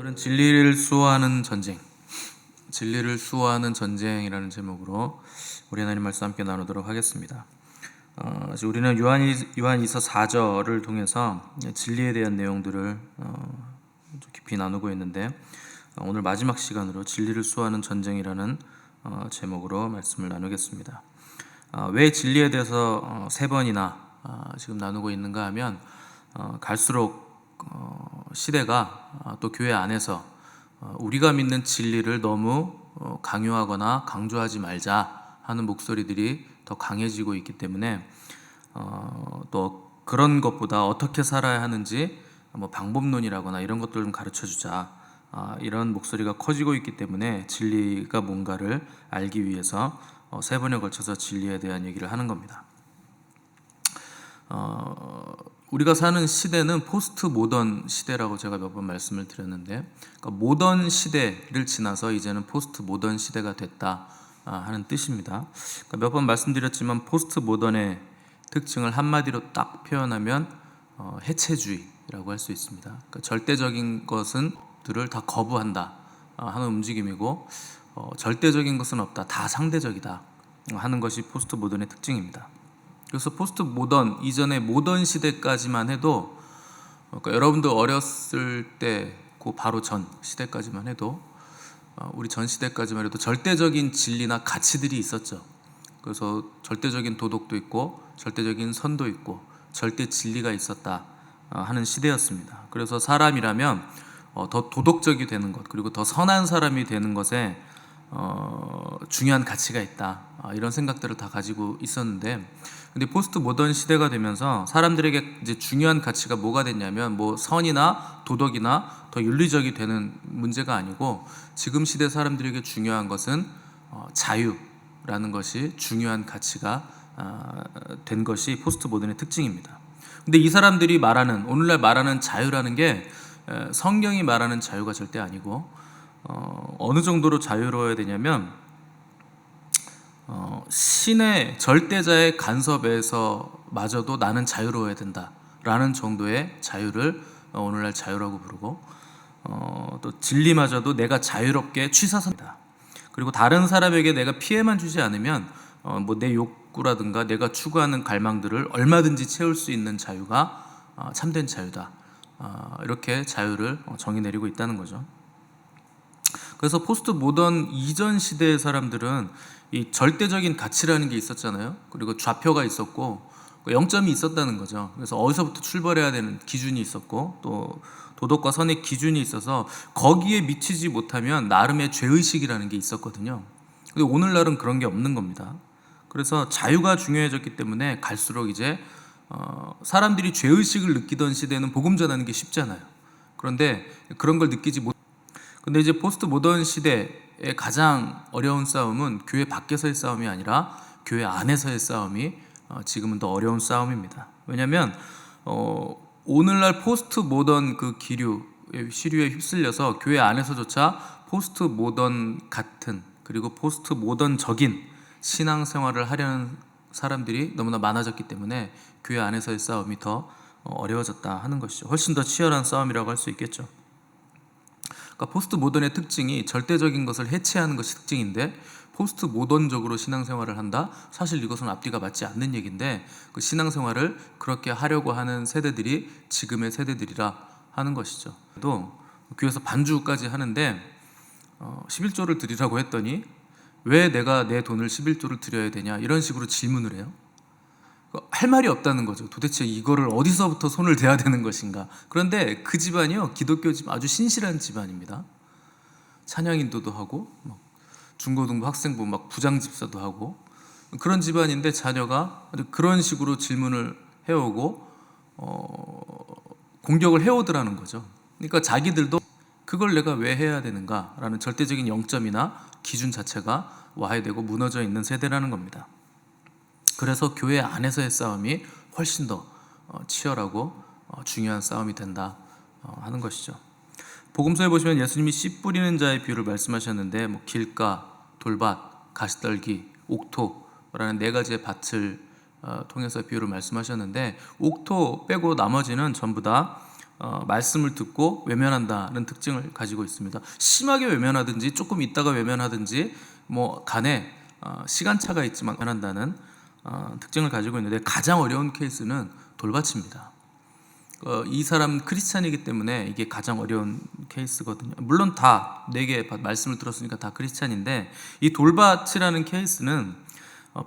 오늘은 진리를 수호하는 전쟁, 진리를 수호하는 전쟁이라는 제목으로 우리 하나님 말씀 함께 나누도록 하겠습니다. 우리는 요한이서 4절을 통해서 진리에 대한 내용들을 깊이 나누고 있는데, 오늘 마지막 시간으로 진리를 수호하는 전쟁이라는 제목으로 말씀을 나누겠습니다. 왜 진리에 대해서 세 번이나 지금 나누고 있는가 하면, 갈수록 시대가 또 교회 안에서 우리가 믿는 진리를 너무 강요하거나 강조하지 말자 하는 목소리들이 더 강해지고 있기 때문에, 또 그런 것보다 어떻게 살아야 하는지 방법론이라거나 이런 것들을 좀 가르쳐주자, 이런 목소리가 커지고 있기 때문에 진리가 뭔가를 알기 위해서 세 번에 걸쳐서 진리에 대한 얘기를 하는 겁니다. 우리가 사는 시대는 포스트 모던 시대라고 제가 몇 번 말씀을 드렸는데, 그러니까 모던 시대를 지나서 이제는 포스트 모던 시대가 됐다 하는 뜻입니다. 그러니까 몇 번 말씀드렸지만 포스트 모던의 특징을 한마디로 딱 표현하면 해체주의라고 할 수 있습니다. 그러니까 절대적인 것들을 다 거부한다 하는 움직임이고, 절대적인 것은 없다, 다 상대적이다 하는 것이 포스트 모던의 특징입니다. 그래서 포스트 모던 이전의 모던 시대까지만 해도, 그러니까 여러분들 어렸을 때 그 바로 전 시대까지만 해도, 우리 전 시대까지만 해도 절대적인 진리나 가치들이 있었죠. 그래서 절대적인 도덕도 있고 절대적인 선도 있고 절대 진리가 있었다 하는 시대였습니다. 그래서 사람이라면 더 도덕적이 되는 것, 그리고 더 선한 사람이 되는 것에 중요한 가치가 있다, 이런 생각들을 다 가지고 있었는데, 근데 포스트 모던 시대가 되면서 사람들에게 이제 중요한 가치가 뭐가 됐냐면, 선이나 도덕이나 더 윤리적이 되는 문제가 아니고, 지금 시대 사람들에게 중요한 것은 자유라는 것이 중요한 가치가 된 것이 포스트 모던의 특징입니다. 근데 이 사람들이 말하는, 오늘날 말하는 자유라는 게 성경이 말하는 자유가 절대 아니고, 어느 정도로 자유로워야 되냐면, 신의 절대자의 간섭에서 마저도 나는 자유로워야 된다라는 정도의 자유를 오늘날 자유라고 부르고, 또 진리마저도 내가 자유롭게 취사선다. 그리고 다른 사람에게 내가 피해만 주지 않으면 내 욕구라든가 내가 추구하는 갈망들을 얼마든지 채울 수 있는 자유가 참된 자유다, 이렇게 자유를 정의 내리고 있다는 거죠. 그래서 포스트 모던 이전 시대의 사람들은 이 절대적인 가치라는 게 있었잖아요. 그리고 좌표가 있었고 0점이 있었다는 거죠. 그래서 어디서부터 출발해야 되는 기준이 있었고, 또 도덕과 선의 기준이 있어서 거기에 미치지 못하면 나름의 죄의식이라는 게 있었거든요. 근데 오늘날은 그런 게 없는 겁니다. 그래서 자유가 중요해졌기 때문에 갈수록 이제 사람들이 죄의식을 느끼던 시대는 복음 전하는 게 쉽잖아요. 그런데 그런 걸 느끼지 못. 근데 이제 포스트 모던 시대의 가장 어려운 싸움은 교회 밖에서의 싸움이 아니라 교회 안에서의 싸움이 지금은 더 어려운 싸움입니다. 왜냐하면 오늘날 포스트 모던 그 시류에 휩쓸려서 교회 안에서조차 포스트 모던 같은, 그리고 포스트 모던적인 신앙생활을 하려는 사람들이 너무나 많아졌기 때문에 교회 안에서의 싸움이 더 어려워졌다 하는 것이죠. 훨씬 더 치열한 싸움이라고 할 수 있겠죠. 그러니까 포스트 모던의 특징이 절대적인 것을 해체하는 것이 특징인데, 포스트 모던적으로 신앙생활을 한다? 사실 이것은 앞뒤가 맞지 않는 얘기인데, 그 신앙생활을 그렇게 하려고 하는 세대들이 지금의 세대들이라 하는 것이죠. 또 교회에서 반주까지 하는데 11조를 드리라고 했더니 왜 내가 내 돈을 11조를 드려야 되냐, 이런 식으로 질문을 해요. 할 말이 없다는 거죠. 도대체 이거를 어디서부터 손을 대야 되는 것인가. 그런데 그 집안이요, 기독교 집안, 아주 신실한 집안입니다. 찬양 인도도 하고 중고등부 학생부 부장 집사도 하고 그런 집안인데, 자녀가 그런 식으로 질문을 해오고 공격을 해오더라는 거죠. 그러니까 자기들도 그걸 내가 왜 해야 되는가라는 절대적인 0점이나 기준 자체가 와야 되고 무너져 있는 세대라는 겁니다. 그래서 교회 안에서의 싸움이 훨씬 더 치열하고 중요한 싸움이 된다 하는 것이죠. 복음서에 보시면 예수님이 씨 뿌리는 자의 비유를 말씀하셨는데, 길가, 돌밭, 가시떨기, 옥토라는 네 가지의 밭을 통해서 비유를 말씀하셨는데, 옥토 빼고 나머지는 전부 다 말씀을 듣고 외면한다는 특징을 가지고 있습니다. 심하게 외면하든지 조금 있다가 외면하든지 뭐 간에 시간차가 있지만 외면한다는 특징을 가지고 있는데, 가장 어려운 케이스는 돌밭입니다. 이 사람 크리스찬이기 때문에 이게 가장 어려운 케이스거든요. 물론 다 4개 말씀을 들었으니까 다 크리스찬인데, 이 돌밭이라는 케이스는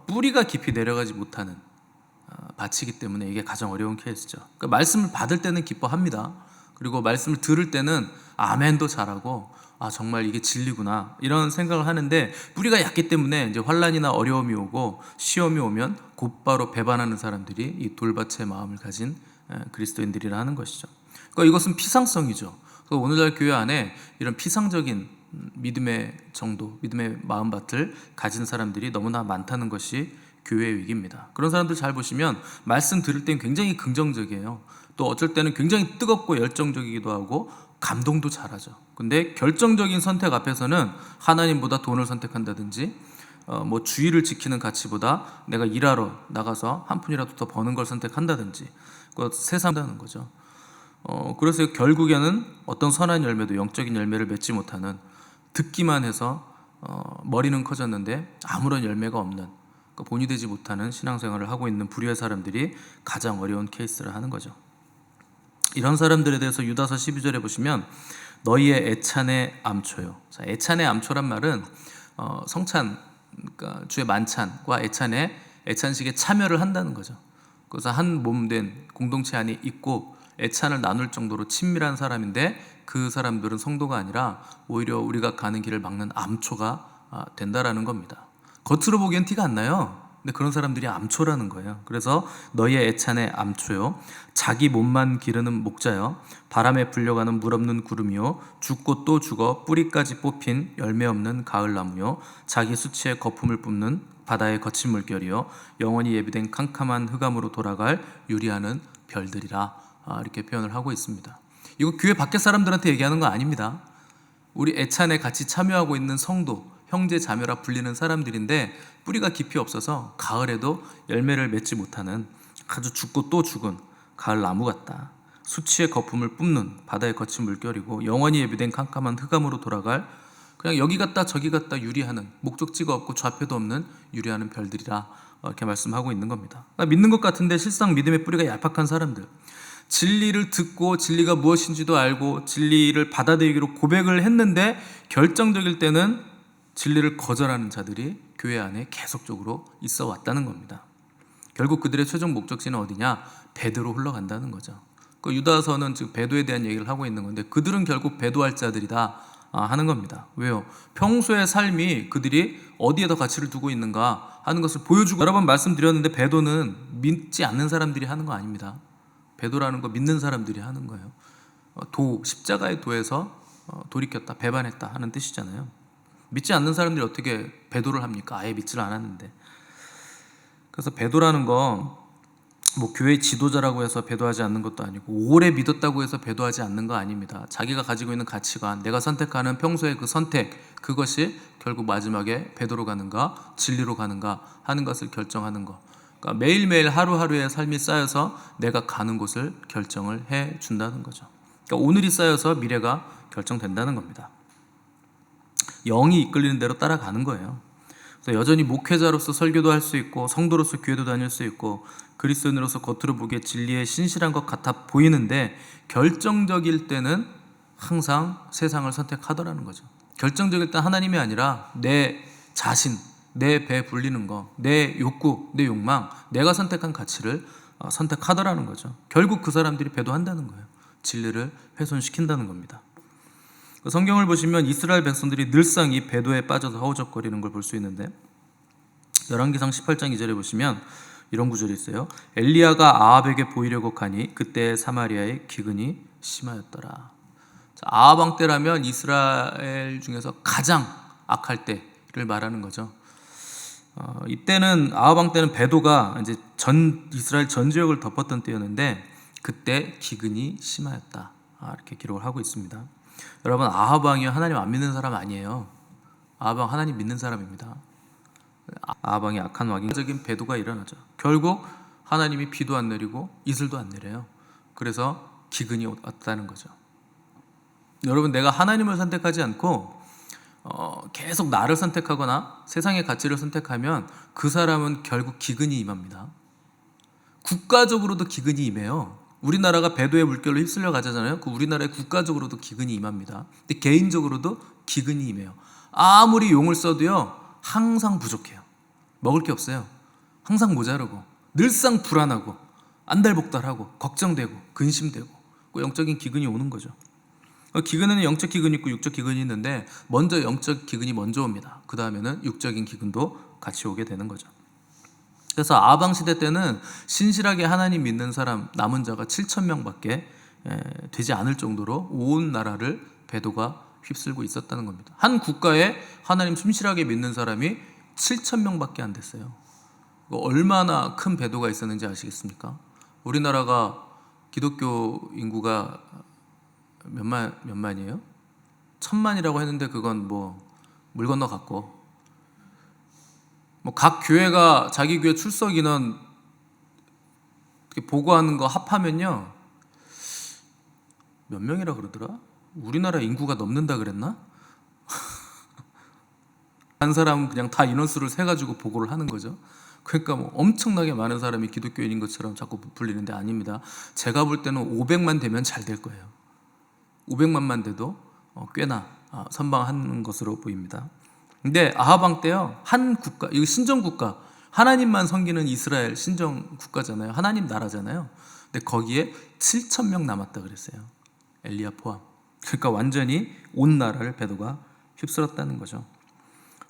뿌리가 깊이 내려가지 못하는 밭이기 때문에 이게 가장 어려운 케이스죠. 그러니까 말씀을 받을 때는 기뻐합니다. 그리고 말씀을 들을 때는 아멘도 잘하고 정말 이게 진리구나 이런 생각을 하는데, 뿌리가 얕기 때문에 이제 환난이나 어려움이 오고 시험이 오면 곧바로 배반하는 사람들이 이 돌밭의 마음을 가진 그리스도인들이라 하는 것이죠. 그러니까 이것은 피상성이죠. 오늘날 교회 안에 이런 피상적인 믿음의 정도, 믿음의 마음밭을 가진 사람들이 너무나 많다는 것이 교회의 위기입니다. 그런 사람들 잘 보시면 말씀 들을 땐 굉장히 긍정적이에요. 또 어쩔 때는 굉장히 뜨겁고 열정적이기도 하고 감동도 잘하죠. 근데 결정적인 선택 앞에서는 하나님보다 돈을 선택한다든지 뭐 주의를 지키는 가치보다 내가 일하러 나가서 한 푼이라도 더 버는 걸 선택한다든지 세상다는 거죠. 그래서 결국에는 어떤 선한 열매도 영적인 열매를 맺지 못하는, 듣기만 해서 머리는 커졌는데 아무런 열매가 없는, 본이 되지 못하는 신앙생활을 하고 있는 불의의 사람들이 가장 어려운 케이스를 하는 거죠. 이런 사람들에 대해서 유다서 12절에 보시면 너희의 애찬의 암초요. 자, 애찬의 암초란 말은 성찬, 그러니까 주의 만찬과 애찬식에 참여를 한다는 거죠. 그래서 한 몸 된 공동체 안에 있고 애찬을 나눌 정도로 친밀한 사람인데, 그 사람들은 성도가 아니라 오히려 우리가 가는 길을 막는 암초가 된다라는 겁니다. 겉으로 보기엔 티가 안 나요. 근데 그런 사람들이 암초라는 거예요. 그래서 너희의 애찬의 암초요, 자기 몸만 기르는 목자요, 바람에 불려가는 물 없는 구름이요, 죽고 또 죽어 뿌리까지 뽑힌 열매 없는 가을나무요, 자기 수치의 거품을 뿜는 바다의 거친 물결이요, 영원히 예비된 캄캄한 흑암으로 돌아갈 유리하는 별들이라, 이렇게 표현을 하고 있습니다. 이거 교회 밖에 사람들한테 얘기하는 거 아닙니다. 우리 애찬에 같이 참여하고 있는 성도, 형제 자매라 불리는 사람들인데, 뿌리가 깊이 없어서 가을에도 열매를 맺지 못하는 아주 죽고 또 죽은 가을 나무 같다. 수치의 거품을 뿜는 바다의 거친 물결이고 영원히 예비된 캄캄한 흑암으로 돌아갈, 그냥 여기 갔다 저기 갔다 유리하는, 목적지가 없고 좌표도 없는 유리하는 별들이라, 이렇게 말씀하고 있는 겁니다. 그러니까 믿는 것 같은데 실상 믿음의 뿌리가 얄팍한 사람들, 진리를 듣고 진리가 무엇인지도 알고 진리를 받아들이기로 고백을 했는데 결정적일 때는 진리를 거절하는 자들이 교회 안에 계속적으로 있어 왔다는 겁니다. 결국 그들의 최종 목적지는 어디냐? 배도로 흘러간다는 거죠. 그 유다서는 지금 배도에 대한 얘기를 하고 있는 건데, 그들은 결국 배도할 자들이다 하는 겁니다. 왜요? 평소의 삶이 그들이 어디에다 가치를 두고 있는가 하는 것을 보여주고, 여러 번 말씀드렸는데 배도는 믿지 않는 사람들이 하는 거 아닙니다. 배도라는 거 믿는 사람들이 하는 거예요. 십자가의 도에서 돌이켰다, 배반했다 하는 뜻이잖아요. 믿지 않는 사람들이 어떻게 배도를 합니까? 아예 믿지를 않았는데. 그래서 배도라는 거 뭐 교회 지도자라고 해서 배도하지 않는 것도 아니고, 오래 믿었다고 해서 배도하지 않는 거 아닙니다. 자기가 가지고 있는 가치관, 내가 선택하는 평소의 그 선택, 그것이 결국 마지막에 배도로 가는가 진리로 가는가 하는 것을 결정하는 거. 그러니까 매일매일 하루하루의 삶이 쌓여서 내가 가는 곳을 결정을 해준다는 거죠. 그러니까 오늘이 쌓여서 미래가 결정된다는 겁니다. 영이 이끌리는 대로 따라가는 거예요. 그래서 여전히 목회자로서 설교도 할 수 있고 성도로서 교회도 다닐 수 있고 그리스도인으로서 겉으로 보기에 진리에 신실한 것 같아 보이는데, 결정적일 때는 항상 세상을 선택하더라는 거죠. 결정적일 때 하나님이 아니라 내 자신, 내 배 불리는 거, 내 욕구, 내 욕망, 내가 선택한 가치를 선택하더라는 거죠. 결국 그 사람들이 배도한다는 거예요. 진리를 훼손시킨다는 겁니다. 성경을 보시면 이스라엘 백성들이 늘상 이 배도에 빠져서 허우적거리는 걸 볼 수 있는데, 열왕기상 18장 2절에 보시면 이런 구절이 있어요. 엘리야가 아합에게 보이려고 가니 그때 사마리아의 기근이 심하였더라. 아합 왕 때라면 이스라엘 중에서 가장 악할 때를 말하는 거죠. 이때는 아합 왕 때는 배도가 이제 이스라엘 전 지역을 덮었던 때였는데, 그때 기근이 심하였다, 이렇게 기록을 하고 있습니다. 여러분, 아합 왕이 하나님 안 믿는 사람 아니에요. 아합 왕 하나님 믿는 사람입니다. 아합 왕이 악한 왕적인 배도가 일어나죠. 결국 하나님이 비도 안 내리고 이슬도 안 내려요. 그래서 기근이 왔다는 거죠. 여러분, 내가 하나님을 선택하지 않고 계속 나를 선택하거나 세상의 가치를 선택하면 그 사람은 결국 기근이 임합니다. 국가적으로도 기근이 임해요. 우리나라가 배도의 물결로 휩쓸려 가잖아요. 그 우리나라의 국가적으로도 기근이 임합니다. 근데 개인적으로도 기근이 임해요. 아무리 용을 써도요, 항상 부족해요. 먹을 게 없어요. 항상 모자르고, 늘상 불안하고, 안달복달하고, 걱정되고, 근심되고, 그 영적인 기근이 오는 거죠. 기근에는 영적 기근이 있고 육적 기근이 있는데, 먼저 영적 기근이 먼저 옵니다. 그 다음에는 육적인 기근도 같이 오게 되는 거죠. 그래서 아방 시대 때는 신실하게 하나님 믿는 사람 남은 자가 7,000명밖에 되지 않을 정도로 온 나라를 배도가 휩쓸고 있었다는 겁니다. 한 국가에 하나님 신실하게 믿는 사람이 7,000명밖에 안 됐어요. 얼마나 큰 배도가 있었는지 아시겠습니까? 우리나라가 기독교 인구가 몇 만이에요? 1,000만이라고 했는데 그건 뭐 물 건너 갔고, 뭐 각 교회가 자기 교회 출석 인원 보고하는 거 합하면요, 몇 명이라 그러더라? 우리나라 인구가 넘는다 그랬나? 한 사람은 그냥 다 인원수를 세가지고 보고를 하는 거죠. 그러니까 뭐 엄청나게 많은 사람이 기독교인인 것처럼 자꾸 부풀리는데 아닙니다. 제가 볼 때는 500만 되면 잘 될 거예요. 500만만 돼도 꽤나 선방하는 것으로 보입니다. 근데 아하방 때요, 한 국가, 이거 신정 국가, 하나님만 섬기는 이스라엘 신정 국가잖아요. 하나님 나라잖아요. 근데 거기에 7,000명 남았다 그랬어요. 엘리야 포함. 그러니까 완전히 온 나라를 배도가 휩쓸었다는 거죠.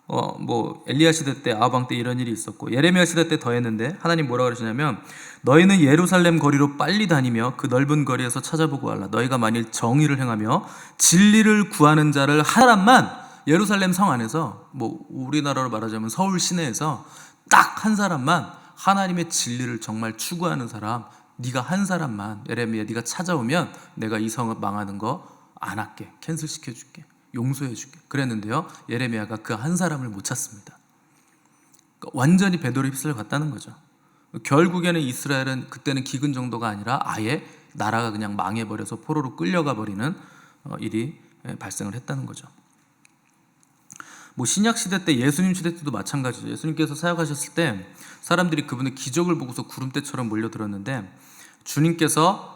뭐 엘리야 시대 때, 아하방 때 이런 일이 있었고, 예레미야 시대 때 더했는데 하나님 뭐라고 그러시냐면, 너희는 예루살렘 거리로 빨리 다니며 그 넓은 거리에서 찾아보고 알라. 너희가 만일 정의를 행하며 진리를 구하는 자를 한 사람만, 예루살렘 성 안에서, 뭐 우리나라로 말하자면 서울 시내에서 딱 한 사람만 하나님의 진리를 정말 추구하는 사람, 네가 한 사람만, 예레미야 네가 찾아오면 내가 이 성을 망하는 거 안 할게, 캔슬 시켜줄게, 용서해줄게 그랬는데요, 예레미야가 그 한 사람을 못 찾습니다. 그러니까 완전히 배도를 휩쓸려 갔다는 거죠. 결국에는 이스라엘은 그때는 기근 정도가 아니라 아예 나라가 그냥 망해버려서 포로로 끌려가 버리는 일이 발생을 했다는 거죠. 뭐 신약 시대 때, 예수님 시대 때도 마찬가지죠. 예수님께서 사역하셨을 때 사람들이 그분의 기적을 보고서 구름대처럼 몰려들었는데, 주님께서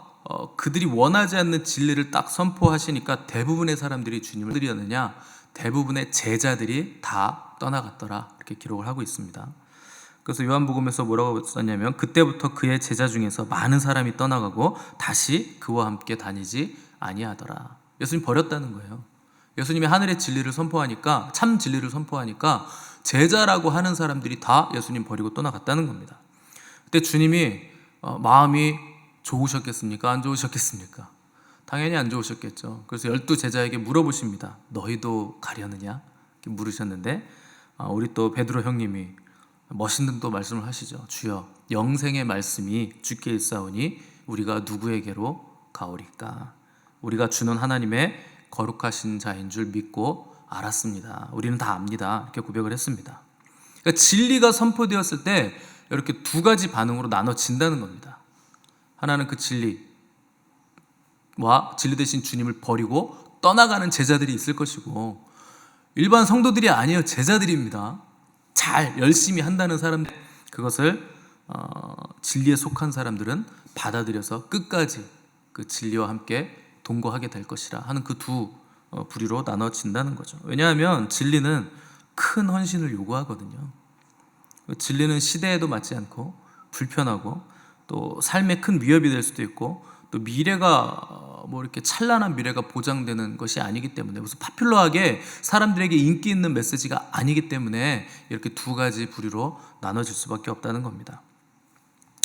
그들이 원하지 않는 진리를 딱 선포하시니까 대부분의 사람들이 주님을 드렸느냐, 대부분의 제자들이 다 떠나갔더라, 이렇게 기록을 하고 있습니다. 그래서 요한복음에서 뭐라고 썼냐면, 그때부터 그의 제자 중에서 많은 사람이 떠나가고 다시 그와 함께 다니지 아니하더라. 예수님 버렸다는 거예요. 예수님이 하늘의 진리를 선포하니까, 참 진리를 선포하니까 제자라고 하는 사람들이 다 예수님 버리고 떠나갔다는 겁니다. 그때 주님이 마음이 좋으셨겠습니까? 안 좋으셨겠습니까? 당연히 안 좋으셨겠죠. 그래서 12제자에게 물어보십니다. 너희도 가려느냐? 이렇게 물으셨는데, 우리 또 베드로 형님이 멋있는 또 말씀을 하시죠. 주여, 영생의 말씀이 주께 있사오니 우리가 누구에게로 가오리까? 우리가 주는 하나님의 거룩하신 자인 줄 믿고 알았습니다. 우리는 다 압니다. 이렇게 고백을 했습니다. 그러니까 진리가 선포되었을 때 이렇게 두 가지 반응으로 나눠진다는 겁니다. 하나는 그 진리와 진리 대신 주님을 버리고 떠나가는 제자들이 있을 것이고, 일반 성도들이 아니에요. 제자들입니다. 잘 열심히 한다는 사람들, 그것을 진리에 속한 사람들은 받아들여서 끝까지 그 진리와 함께 동거하게 될 것이라 하는 그 두 부류로 나눠진다는 거죠. 왜냐하면 진리는 큰 헌신을 요구하거든요. 진리는 시대에도 맞지 않고 불편하고, 또 삶에 큰 위협이 될 수도 있고, 또 미래가 뭐 이렇게 찬란한 미래가 보장되는 것이 아니기 때문에, 무슨 파퓰러하게 사람들에게 인기 있는 메시지가 아니기 때문에 이렇게 두 가지 부류로 나눠질 수밖에 없다는 겁니다.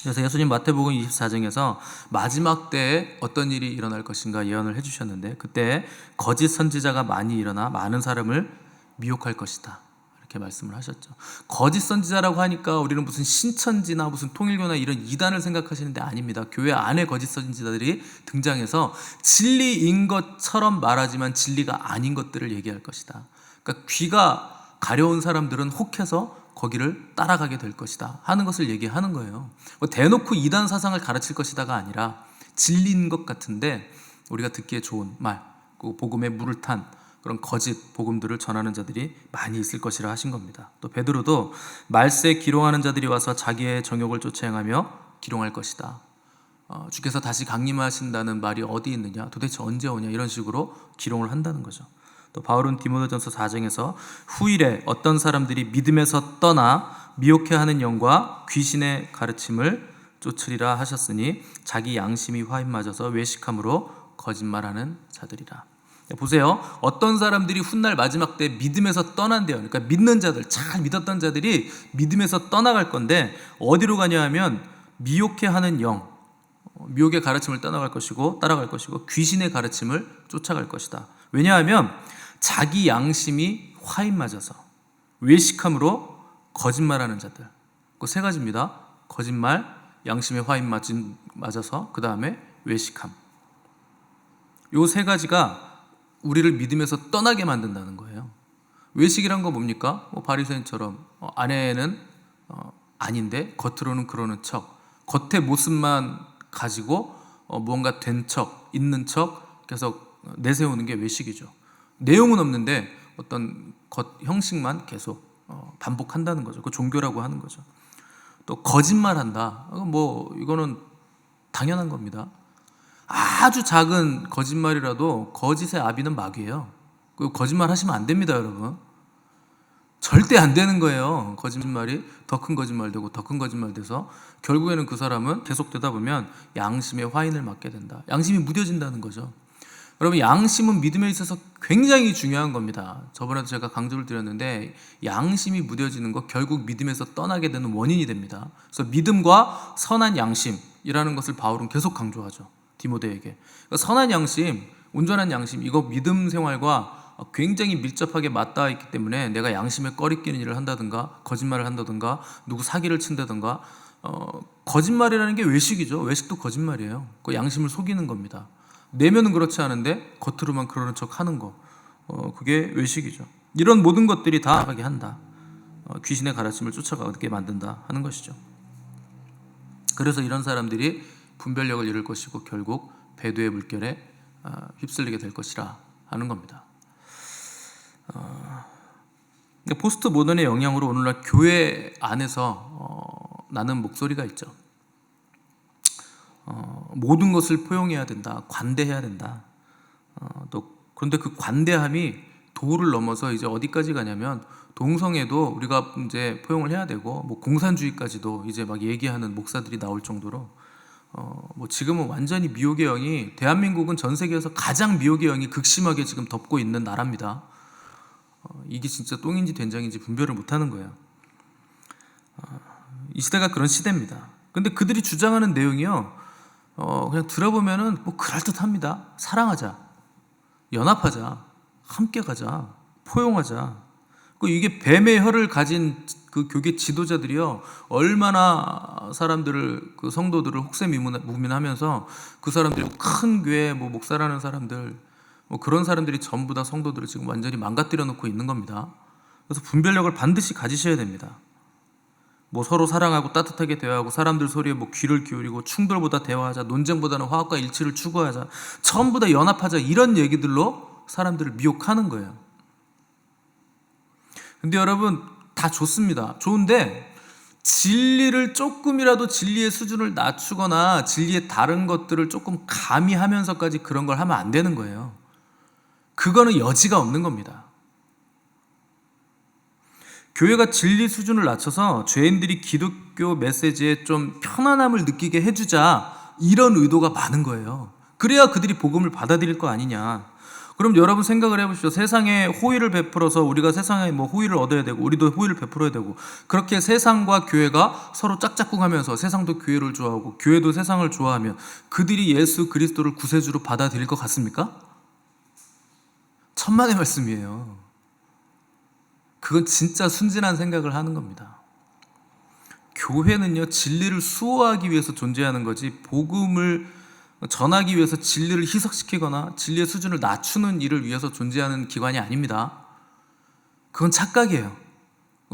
그래서 예수님 마태복음 24장에서 마지막 때에 어떤 일이 일어날 것인가 예언을 해주셨는데, 그때 거짓 선지자가 많이 일어나 많은 사람을 미혹할 것이다, 이렇게 말씀을 하셨죠. 거짓 선지자라고 하니까 우리는 무슨 신천지나 무슨 통일교나 이런 이단을 생각하시는데 아닙니다. 교회 안에 거짓 선지자들이 등장해서 진리인 것처럼 말하지만 진리가 아닌 것들을 얘기할 것이다. 그러니까 귀가 가려운 사람들은 혹해서 거기를 따라가게 될 것이다 하는 것을 얘기하는 거예요. 대놓고 이단 사상을 가르칠 것이다가 아니라 진리인 것 같은데 우리가 듣기에 좋은 말, 그 복음에 물을 탄 그런 거짓 복음들을 전하는 자들이 많이 있을 것이라 하신 겁니다. 또 베드로도 말세 기롱하는 자들이 와서 자기의 정욕을 쫓아 행하며 기롱할 것이다. 주께서 다시 강림하신다는 말이 어디 있느냐, 도대체 언제 오냐, 이런 식으로 기롱을 한다는 거죠. 또 바울은 디모데전서 4장에서 후일에 어떤 사람들이 믿음에서 떠나 미혹해하는 영과 귀신의 가르침을 쫓으리라 하셨으니 자기 양심이 화인 맞아서 외식함으로 거짓말하는 자들이라. 보세요. 어떤 사람들이 훗날 마지막 때 믿음에서 떠난대요. 그러니까 믿는 자들, 잘 믿었던 자들이 믿음에서 떠나갈 건데 어디로 가냐 하면 미혹해하는 영, 미혹의 가르침을 따라갈 것이고 귀신의 가르침을 쫓아갈 것이다. 왜냐하면 자기 양심이 화인 맞아서 외식함으로 거짓말하는 자들. 그 세 가지입니다. 거짓말, 양심의 화인 맞아서, 그 다음에 외식함. 요 세 가지가 우리를 믿음에서 떠나게 만든다는 거예요. 외식이란 거 뭡니까? 바리새인처럼 안에는 아닌데 겉으로는 그러는 척, 겉의 모습만 가지고 무언가 된 척, 있는 척 계속 내세우는 게 외식이죠. 내용은 없는데 어떤 겉 형식만 계속 반복한다는 거죠. 그 종교라고 하는 거죠. 또 거짓말한다. 이거는 당연한 겁니다. 아주 작은 거짓말이라도 거짓의 아비는 마귀예요. 거짓말 하시면 안 됩니다, 여러분. 절대 안 되는 거예요. 거짓말이 더 큰 거짓말 되고 더 큰 거짓말 돼서 결국에는 그 사람은 계속되다 보면 양심의 화인을 맞게 된다. 양심이 무뎌진다는 거죠. 여러분, 양심은 믿음에 있어서 굉장히 중요한 겁니다. 저번에도 제가 강조를 드렸는데 양심이 무뎌지는 것, 결국 믿음에서 떠나게 되는 원인이 됩니다. 그래서 믿음과 선한 양심이라는 것을 바울은 계속 강조하죠. 디모데에게. 그러니까 선한 양심, 온전한 양심, 이거 믿음 생활과 굉장히 밀접하게 맞닿아 있기 때문에 내가 양심에 꺼리끼는 일을 한다든가 거짓말을 한다든가 누구 사기를 친다든가 거짓말이라는 게 외식이죠. 외식도 거짓말이에요. 그 양심을 속이는 겁니다. 내면은 그렇지 않은데 겉으로만 그러는 척 하는 거, 그게 외식이죠. 이런 모든 것들이 다 나가게 한다. 귀신의 가르침을 쫓아가게 만든다 하는 것이죠. 그래서 이런 사람들이 분별력을 잃을 것이고 결국 배도의 물결에 휩쓸리게 될 것이라 하는 겁니다. 포스트 모던의 영향으로 오늘날 교회 안에서 나는 목소리가 있죠. 모든 것을 포용해야 된다, 관대해야 된다. 그런데 그 관대함이 도를 넘어서 이제 어디까지 가냐면 동성애도 우리가 이제 포용을 해야 되고 공산주의까지도 이제 막 얘기하는 목사들이 나올 정도로 지금은 완전히 미혹의 영이, 대한민국은 전 세계에서 가장 미혹의 영이 극심하게 지금 덮고 있는 나라입니다. 이게 진짜 똥인지 된장인지 분별을 못하는 거예요. 이 시대가 그런 시대입니다. 근데 그들이 주장하는 내용이요, 그냥 들어보면은 그럴듯합니다. 사랑하자, 연합하자, 함께 가자, 포용하자. 이게 뱀의 혀를 가진 그 교계 지도자들이요, 얼마나 사람들을, 그 성도들을 혹세무민하면서 그 사람들이 큰 교회 목사라는 사람들, 그런 사람들이 전부 다 성도들을 지금 완전히 망가뜨려 놓고 있는 겁니다. 그래서 분별력을 반드시 가지셔야 됩니다. 서로 사랑하고 따뜻하게 대화하고 사람들 소리에 귀를 기울이고 충돌보다 대화하자, 논쟁보다는 화합과 일치를 추구하자, 전부 다 연합하자, 이런 얘기들로 사람들을 미혹하는 거예요. 근데 여러분, 다 좋습니다. 좋은데 진리를 조금이라도, 진리의 수준을 낮추거나 진리의 다른 것들을 조금 가미하면서까지 그런 걸 하면 안 되는 거예요. 그거는 여지가 없는 겁니다. 교회가 진리 수준을 낮춰서 죄인들이 기독교 메시지에 좀 편안함을 느끼게 해주자, 이런 의도가 많은 거예요. 그래야 그들이 복음을 받아들일 거 아니냐. 그럼 여러분 생각을 해보십시오. 세상에 호의를 베풀어서 우리가 세상에 호의를 얻어야 되고 우리도 호의를 베풀어야 되고, 그렇게 세상과 교회가 서로 짝짝꿍하면서 세상도 교회를 좋아하고 교회도 세상을 좋아하면 그들이 예수 그리스도를 구세주로 받아들일 것 같습니까? 천만의 말씀이에요. 그건 진짜 순진한 생각을 하는 겁니다. 교회는요, 진리를 수호하기 위해서 존재하는 거지 복음을 전하기 위해서 진리를 희석시키거나 진리의 수준을 낮추는 일을 위해서 존재하는 기관이 아닙니다. 그건 착각이에요.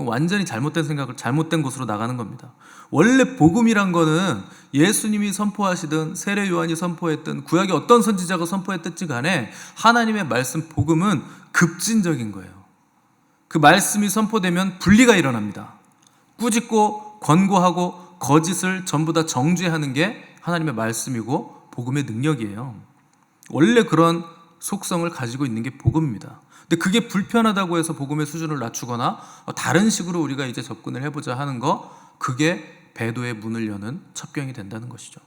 완전히 잘못된 생각을 잘못된 곳으로 나가는 겁니다. 원래 복음이란 거는 예수님이 선포하시든 세례 요한이 선포했든 구약의 어떤 선지자가 선포했든지 간에 하나님의 말씀 복음은 급진적인 거예요. 그 말씀이 선포되면 분리가 일어납니다. 꾸짖고 권고하고 거짓을 전부 다 정죄하는 게 하나님의 말씀이고 복음의 능력이에요. 원래 그런 속성을 가지고 있는 게 복음입니다. 근데 그게 불편하다고 해서 복음의 수준을 낮추거나 다른 식으로 우리가 이제 접근을 해보자 하는 거, 그게 배도의 문을 여는 첩경이 된다는 것이죠.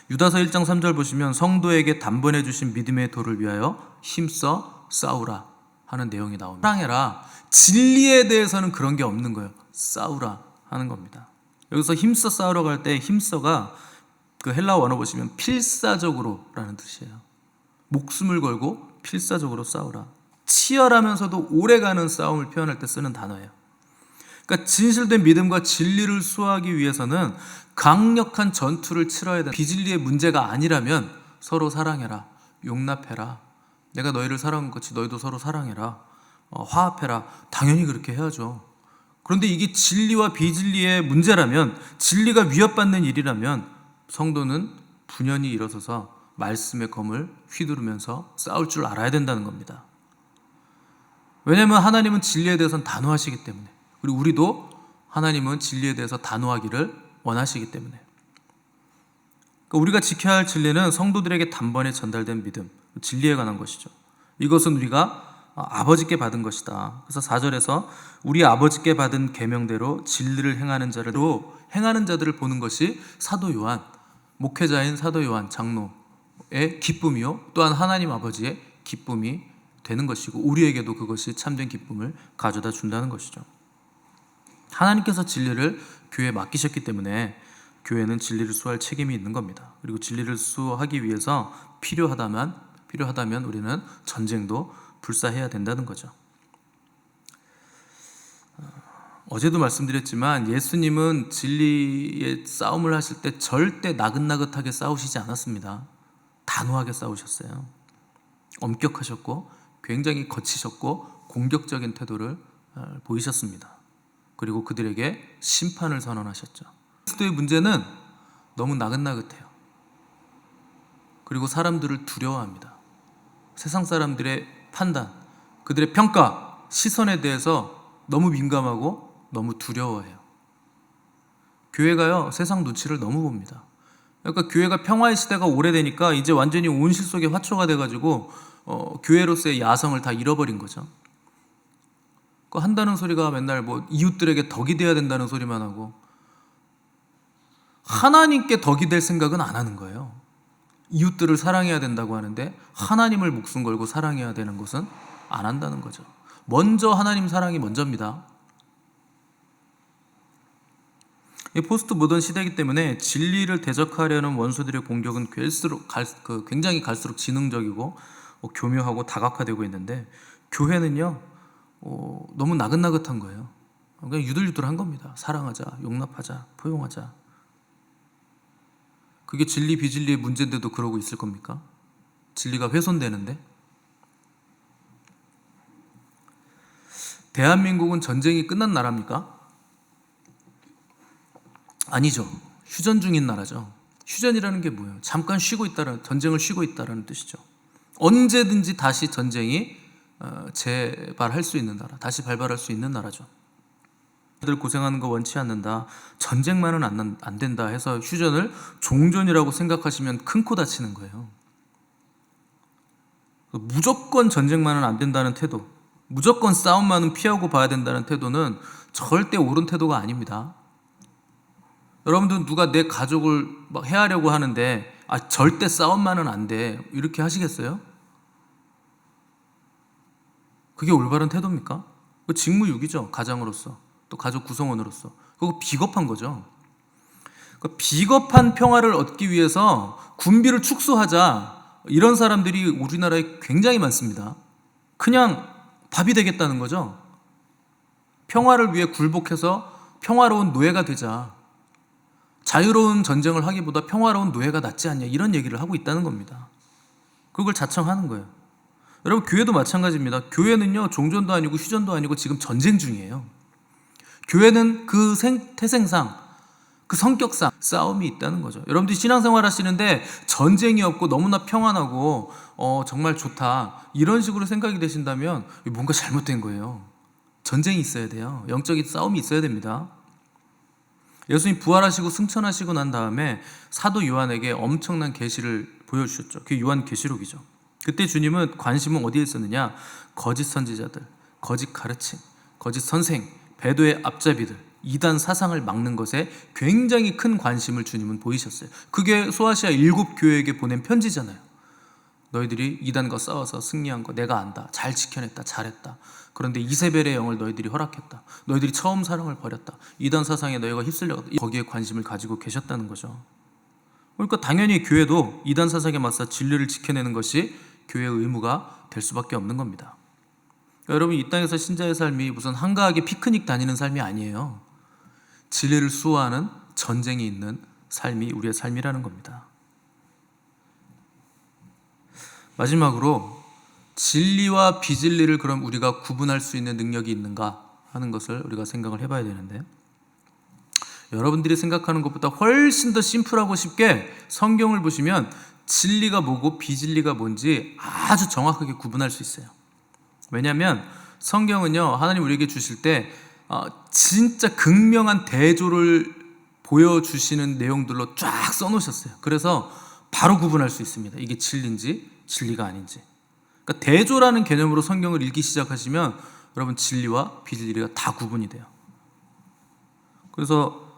유다서 1장 3절 보시면 성도에게 단번에 주신 믿음의 도를 위하여 힘써 싸우라 하는 내용이 나옵니다. 사랑해라. 진리에 대해서는 그런 게 없는 거예요. 싸우라 하는 겁니다. 여기서 힘써 싸우러 갈 때 힘써가 그 헬라어 원어 보시면 필사적으로 라는 뜻이에요. 목숨을 걸고 필사적으로 싸우라. 치열하면서도 오래가는 싸움을 표현할 때 쓰는 단어예요. 그러니까 진실된 믿음과 진리를 수호하기 위해서는 강력한 전투를 치러야 된다. 비진리의 문제가 아니라면 서로 사랑해라, 용납해라, 내가 너희를 사랑한 것 같이 너희도 서로 사랑해라, 화합해라. 당연히 그렇게 해야죠. 그런데 이게 진리와 비진리의 문제라면, 진리가 위협받는 일이라면 성도는 분연히 일어서서 말씀의 검을 휘두르면서 싸울 줄 알아야 된다는 겁니다. 왜냐하면 하나님은 진리에 대해서는 단호하시기 때문에, 그리고 우리도 하나님은 진리에 대해서 단호하기를 원하시기 때문에. 그러니까 우리가 지켜야 할 진리는 성도들에게 단번에 전달된 믿음, 진리에 관한 것이죠. 이것은 우리가 아버지께 받은 것이다. 그래서 4절에서 우리 아버지께 받은 계명대로 진리를 행하는 자들을 보는 것이 사도 요한, 목회자인 사도 요한 장로의 기쁨이요, 또한 하나님 아버지의 기쁨이 되는 것이고, 우리에게도 그것이 참된 기쁨을 가져다 준다는 것이죠. 하나님께서 진리를 교회에 맡기셨기 때문에 교회는 진리를 수호할 책임이 있는 겁니다. 그리고 진리를 수호하기 위해서 필요하다면 우리는 전쟁도 불사해야 된다는 거죠. 어제도 말씀드렸지만 예수님은 진리의 싸움을 하실 때 절대 나긋나긋하게 싸우시지 않았습니다. 단호하게 싸우셨어요. 엄격하셨고 굉장히 거치셨고 공격적인 태도를 보이셨습니다. 그리고 그들에게 심판을 선언하셨죠. 그리스도의 문제는 너무 나긋나긋해요. 그리고 사람들을 두려워합니다. 세상 사람들의 판단, 그들의 평가, 시선에 대해서 너무 민감하고 너무 두려워해요. 교회가요, 세상 눈치를 너무 봅니다. 그러니까 교회가 평화의 시대가 오래되니까 이제 완전히 온실 속의 화초가 돼가지고 교회로서의 야성을 다 잃어버린 거죠. 한다는 소리가 맨날 이웃들에게 덕이 돼야 된다는 소리만 하고, 하나님께 덕이 될 생각은 안 하는 거예요. 이웃들을 사랑해야 된다고 하는데 하나님을 목숨 걸고 사랑해야 되는 것은 안 한다는 거죠. 먼저 하나님 사랑이 먼저입니다. 포스트 모던 시대이기 때문에 진리를 대적하려는 원수들의 공격은 굉장히 갈수록 지능적이고 교묘하고 다각화되고 있는데, 교회는요 너무 나긋나긋한 거예요. 그냥 유들유들한 겁니다. 사랑하자, 용납하자, 포용하자. 그게 진리 비진리의 문제인데도 그러고 있을 겁니까? 진리가 훼손되는데. 대한민국은 전쟁이 끝난 나라입니까? 아니죠. 휴전 중인 나라죠. 휴전이라는 게 뭐예요? 잠깐 쉬고 있다는, 전쟁을 쉬고 있다는 뜻이죠. 언제든지 다시 전쟁이 재발할 수 있는 나라, 다시 발발할 수 있는 나라죠. 들 고생하는 거 원치 않는다, 전쟁만은 안 된다 해서 휴전을 종전이라고 생각하시면 큰 코 다치는 거예요. 무조건 전쟁만은 안 된다는 태도, 무조건 싸움만은 피하고 봐야 된다는 태도는 절대 옳은 태도가 아닙니다. 여러분들 누가 내 가족을 막 해하려고 하는데 절대 싸움만은 안 돼, 이렇게 하시겠어요? 그게 올바른 태도입니까? 직무유기죠. 가장으로서, 또 가족 구성원으로서. 그거 비겁한 거죠. 그러니까 비겁한 평화를 얻기 위해서 군비를 축소하자, 이런 사람들이 우리나라에 굉장히 많습니다. 그냥 밥이 되겠다는 거죠. 평화를 위해 굴복해서 평화로운 노예가 되자, 자유로운 전쟁을 하기보다 평화로운 노예가 낫지 않냐, 이런 얘기를 하고 있다는 겁니다. 그걸 자청하는 거예요. 여러분 교회도 마찬가지입니다. 교회는요 종전도 아니고 휴전도 아니고 지금 전쟁 중이에요. 교회는 그 태생상 그 성격상 싸움이 있다는 거죠. 여러분들이 신앙생활 하시는데 전쟁이 없고 너무나 평안하고 정말 좋다 이런 식으로 생각이 되신다면 뭔가 잘못된 거예요. 전쟁이 있어야 돼요. 영적인 싸움이 있어야 됩니다. 예수님 부활하시고 승천하시고 난 다음에 사도 요한에게 엄청난 계시를 보여주셨죠. 그게 요한계시록이죠. 그때 주님은 관심은 어디에 있었느냐? 거짓 선지자들, 거짓 가르침, 거짓 선생, 배도의 앞잡이들, 이단 사상을 막는 것에 굉장히 큰 관심을 주님은 보이셨어요. 그게 소아시아 7교회에게 보낸 편지잖아요. 너희들이 이단과 싸워서 승리한 거 내가 안다. 잘 지켜냈다. 잘했다. 그런데 이세벨의 영을 너희들이 허락했다. 너희들이 처음 사랑을 버렸다. 이단 사상에 너희가 휩쓸려갔다. 거기에 관심을 가지고 계셨다는 거죠. 그러니까 당연히 교회도 이단 사상에 맞서 진리를 지켜내는 것이 교회의 의무가 될 수밖에 없는 겁니다. 그러니까 여러분 이 땅에서 신자의 삶이 무슨 한가하게 피크닉 다니는 삶이 아니에요. 진리를 수호하는 전쟁이 있는 삶이 우리의 삶이라는 겁니다. 마지막으로 진리와 비진리를 그럼 우리가 구분할 수 있는 능력이 있는가 하는 것을 우리가 생각을 해봐야 되는데, 여러분들이 생각하는 것보다 훨씬 더 심플하고 쉽게 성경을 보시면 진리가 뭐고 비진리가 뭔지 아주 정확하게 구분할 수 있어요. 왜냐하면 성경은요 하나님 우리에게 주실 때 진짜 극명한 대조를 보여주시는 내용들로 쫙 써놓으셨어요. 그래서 바로 구분할 수 있습니다. 이게 진리인지 진리가 아닌지. 그러니까 대조라는 개념으로 성경을 읽기 시작하시면 여러분 진리와 비진리가 다 구분이 돼요. 그래서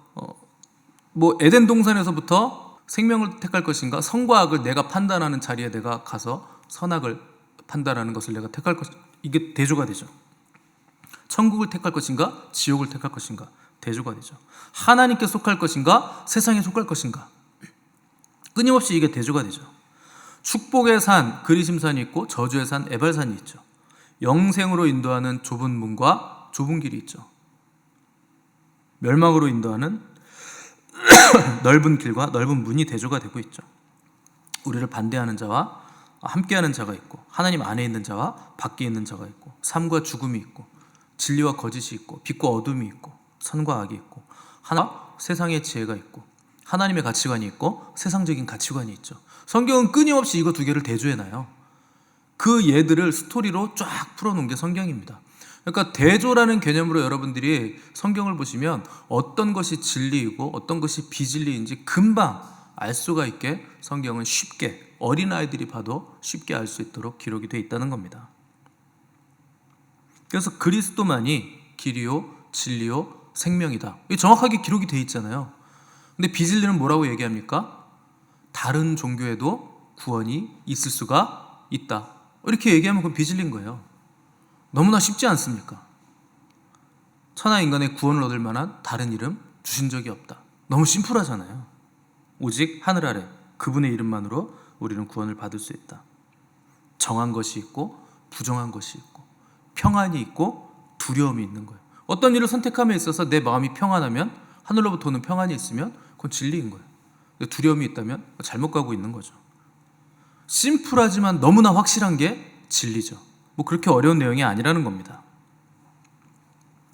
에덴 동산에서부터 생명을 택할 것인가, 선과 악을 내가 판단하는 자리에 내가 가서 선악을 판단하는 것을 내가 택할 것인가, 이게 대조가 되죠. 천국을 택할 것인가, 지옥을 택할 것인가, 대조가 되죠. 하나님께 속할 것인가, 세상에 속할 것인가, 끊임없이 이게 대조가 되죠. 축복의 산 그리심산이 있고 저주의 산 에발산이 있죠. 영생으로 인도하는 좁은 문과 좁은 길이 있죠. 멸망으로 인도하는 넓은 길과 넓은 문이 대조가 되고 있죠. 우리를 반대하는 자와 함께하는 자가 있고, 하나님 안에 있는 자와 밖에 있는 자가 있고, 삶과 죽음이 있고, 진리와 거짓이 있고, 빛과 어둠이 있고, 선과 악이 있고, 하나와 세상의 지혜가 있고, 하나님의 가치관이 있고, 세상적인 가치관이 있죠. 성경은 끊임없이 이거 두 개를 대조해놔요. 그 예들을 스토리로 쫙 풀어놓은 게 성경입니다. 그러니까 대조라는 개념으로 여러분들이 성경을 보시면 어떤 것이 진리이고 어떤 것이 비진리인지 금방 알 수가 있게 성경은 쉽게, 어린아이들이 봐도 쉽게 알 수 있도록 기록이 되어 있다는 겁니다. 그래서 그리스도만이 길이요 진리요 생명이다, 이게 정확하게 기록이 되어 있잖아요. 근데 비진리는 뭐라고 얘기합니까? 다른 종교에도 구원이 있을 수가 있다, 이렇게 얘기하면 그건 비진리인 거예요. 너무나 쉽지 않습니까? 천하 인간의 구원을 얻을 만한 다른 이름 주신 적이 없다. 너무 심플하잖아요. 오직 하늘 아래 그분의 이름만으로 우리는 구원을 받을 수 있다. 정한 것이 있고 부정한 것이 있고, 평안이 있고 두려움이 있는 거예요. 어떤 일을 선택함에 있어서 내 마음이 평안하면, 하늘로부터 오는 평안이 있으면 그건 진리인 거예요. 두려움이 있다면 잘못 가고 있는 거죠. 심플하지만 너무나 확실한 게 진리죠. 그렇게 어려운 내용이 아니라는 겁니다.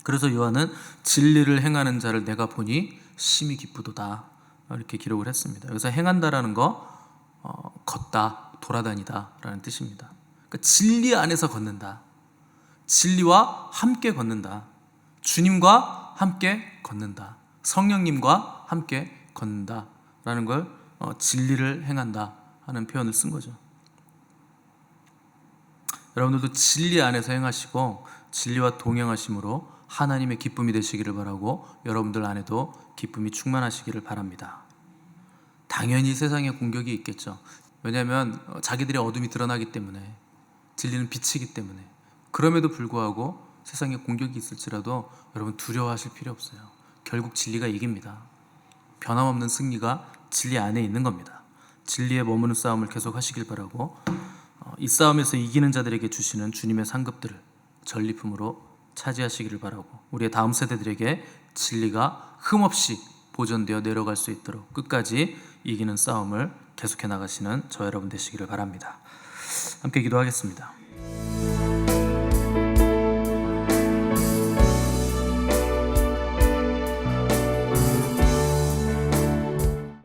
그래서 요한은 진리를 행하는 자를 내가 보니 심히 기쁘도다, 이렇게 기록을 했습니다. 여기서 행한다라는 거 걷다, 돌아다니다 라는 뜻입니다. 그러니까 진리 안에서 걷는다, 진리와 함께 걷는다, 주님과 함께 걷는다, 성령님과 함께 걷는다 라는 걸 진리를 행한다 하는 표현을 쓴 거죠. 여러분들도 진리 안에서 행하시고 진리와 동행하심으로 하나님의 기쁨이 되시기를 바라고, 여러분들 안에도 기쁨이 충만하시기를 바랍니다. 당연히 세상에 공격이 있겠죠. 왜냐하면 자기들의 어둠이 드러나기 때문에, 진리는 빛이기 때문에. 그럼에도 불구하고 세상에 공격이 있을지라도 여러분 두려워하실 필요 없어요. 결국 진리가 이깁니다. 변함없는 승리가 진리 안에 있는 겁니다. 진리에 머무는 싸움을 계속 하시길 바라고, 이 싸움에서 이기는 자들에게 주시는 주님의 상급들을 전리품으로 차지하시기를 바라고, 우리의 다음 세대들에게 진리가 흠없이 보존되어 내려갈 수 있도록 끝까지 이기는 싸움을 계속해 나가시는 저 여러분 되시기를 바랍니다. 함께 기도하겠습니다.